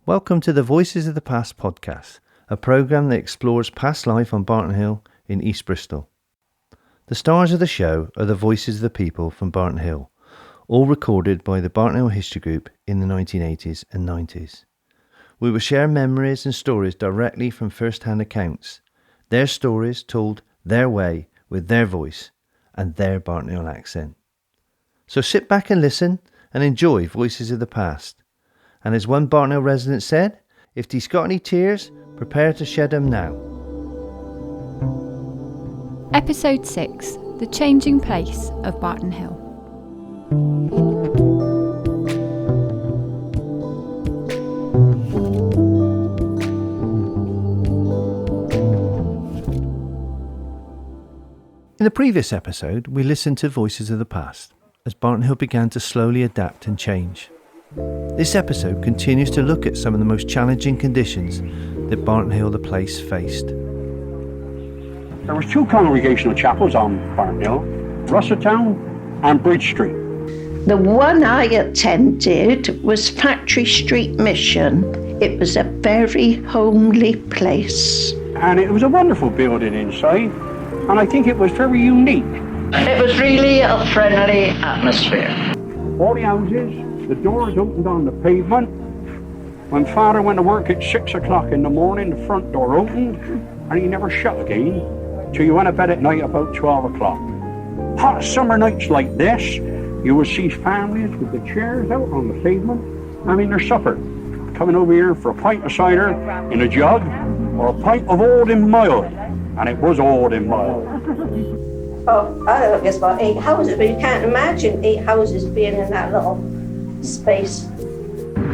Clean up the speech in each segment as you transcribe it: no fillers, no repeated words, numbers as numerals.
Welcome to the Voices of the Past podcast, a programme that explores past life on Barton Hill in East Bristol. The stars of the show are the voices of the people from Barton Hill, all recorded by the Barton Hill History Group in the 1980s and 90s. We will share memories and stories directly from first-hand accounts, their stories told their way with their voice and their Barton Hill accent. So sit back and listen and enjoy Voices of the Past. And as one Barton Hill resident said, if he's got any tears, prepare to shed them now. Episode 6, The Changing Place of Barton Hill. In the previous episode, we listened to Voices of the Past, as Barton Hill began to slowly adapt and change. This episode continues to look at some of the most challenging conditions that Barton Hill, the place, faced. There was two congregational chapels on Barton Hill, Russelltown and Bridge Street. The one I attended was Factory Street Mission. It was a very homely place. And it was a wonderful building inside, and I think it was very unique. It was really a friendly atmosphere. All the houses, the doors opened on the pavement. When Father went to work at 6 o'clock in the morning, the front door opened, and he never shut again till you went to bed at night about 12 o'clock. Hot summer nights like this, you would see families with the chairs out on the pavement having their supper, coming over here for a pint of cider in a jug or a pint of old and mild, and it was old and mild. Oh, I don't know, it's about 8 houses, but you can't imagine 8 houses being in that little space.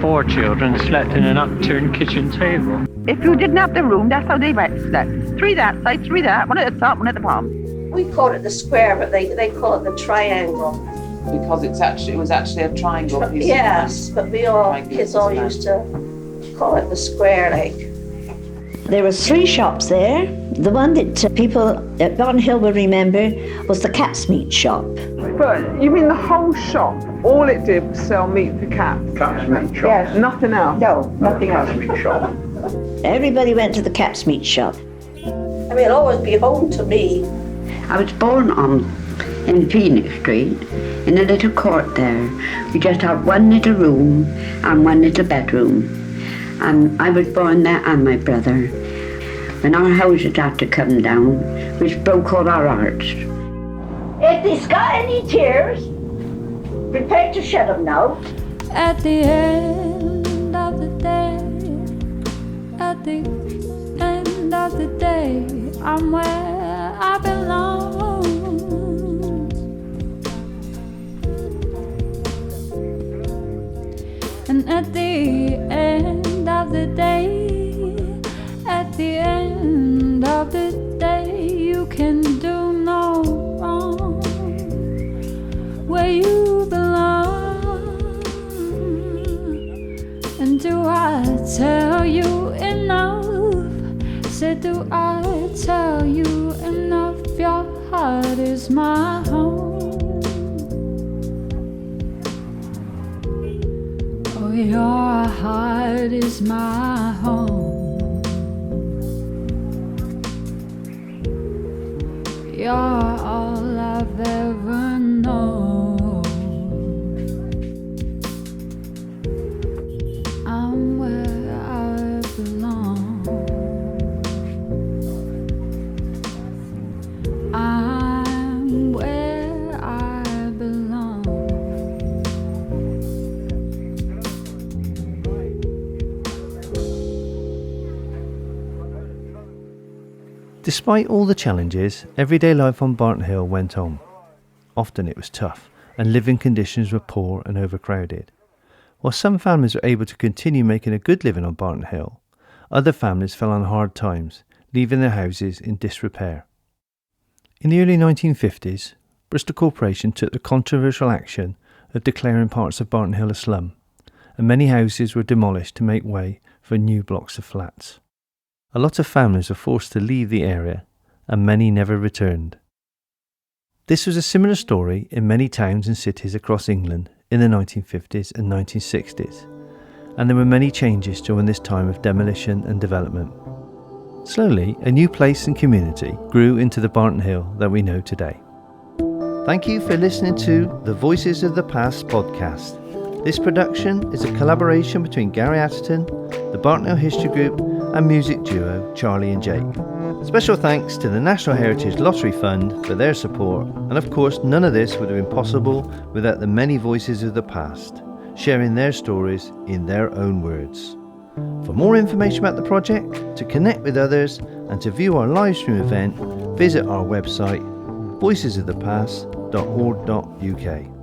4 children slept in an upturned kitchen table. If you didn't have the room, that's how they slept. 3 that side, 3 that, one at the top, one at the bottom. We call it the square, but they call it the triangle. Because it was actually a triangle piece. Yes, but kids all used to call it the square, like. There were 3 shops there. The one that people at Barton Hill will remember was the cat's meat shop. But you mean the whole shop? All it did was sell meat for cats? Cat's meat shop? Yes, nothing else? No, nothing else. Cat's meat shop. Everybody went to the cat's meat shop. I mean, it'll always be home to me. I was born in Phoenix Street, in a little court there. We just had one little room and one little bedroom. And I was born there and my brother. When our houses had to come down, which broke all our hearts. If he's got any tears, prepare to shed them now. At the end of the day, at the end of the day, I'm where I belong. And at the end of the day, at the end of the day, you can do no wrong where you belong. And do I tell you enough? Say, do I tell you enough? Your heart is my home. Oh, your heart is my home. You're all I've ever known. I'm where I belong. I'm where I belong. Despite all the challenges, everyday life on Barton Hill went on. Often it was tough, and living conditions were poor and overcrowded. While some families were able to continue making a good living on Barton Hill, other families fell on hard times, leaving their houses in disrepair. In the early 1950s, Bristol Corporation took the controversial action of declaring parts of Barton Hill a slum, and many houses were demolished to make way for new blocks of flats. A lot of families were forced to leave the area, and many never returned. This was a similar story in many towns and cities across England in the 1950s and 1960s, and there were many changes during this time of demolition and development. Slowly, a new place and community grew into the Barton Hill that we know today. Thank you for listening to the Voices of the Past podcast. This production is a collaboration between Garry Atterton, the Barton Hill History Group, and music duo Charlie and Jake. Special thanks to the National Heritage Lottery Fund for their support, and of course none of this would have been possible without the many voices of the past, sharing their stories in their own words. For more information about the project, to connect with others, and to view our livestream event, visit our website voicesofthepast.org.uk.